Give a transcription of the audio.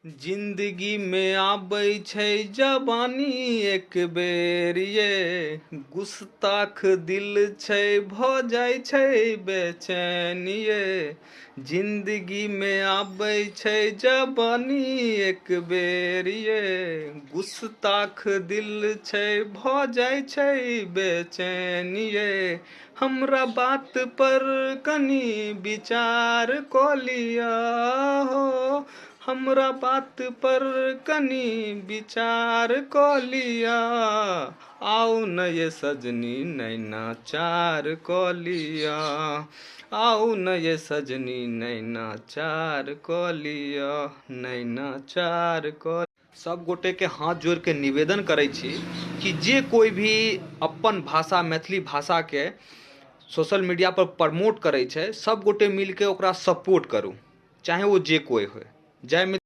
जिंदगी में आबै छै जवानी एक बेर ये, गुस्ताख दिल छै भ जाइ छै बेचैन ये। जिंदगी में आबै छै जवानी एक बेर ये, गुस्ताख दिल छै भ जाइ छै बेचैन ये। हमरा बात पर कनी विचार क लिया हो, हमरा बात पर कनी विचार क लिया। आओ न ये सजनी नैना चार क लिया, आओ न ये सजनी नैना चार क लिया, नैना चार क। सब गोटे के हाथ जोड़ के निवेदन करै छी कि जे कोई भी अपन भाषा मैथिली भाषा के सोशल मीडिया पर प्रमोट करै छै, सब गोटे मिल के ओकरा सपोर्ट करू, चाहे वो जे कोई हो। जय मित्र।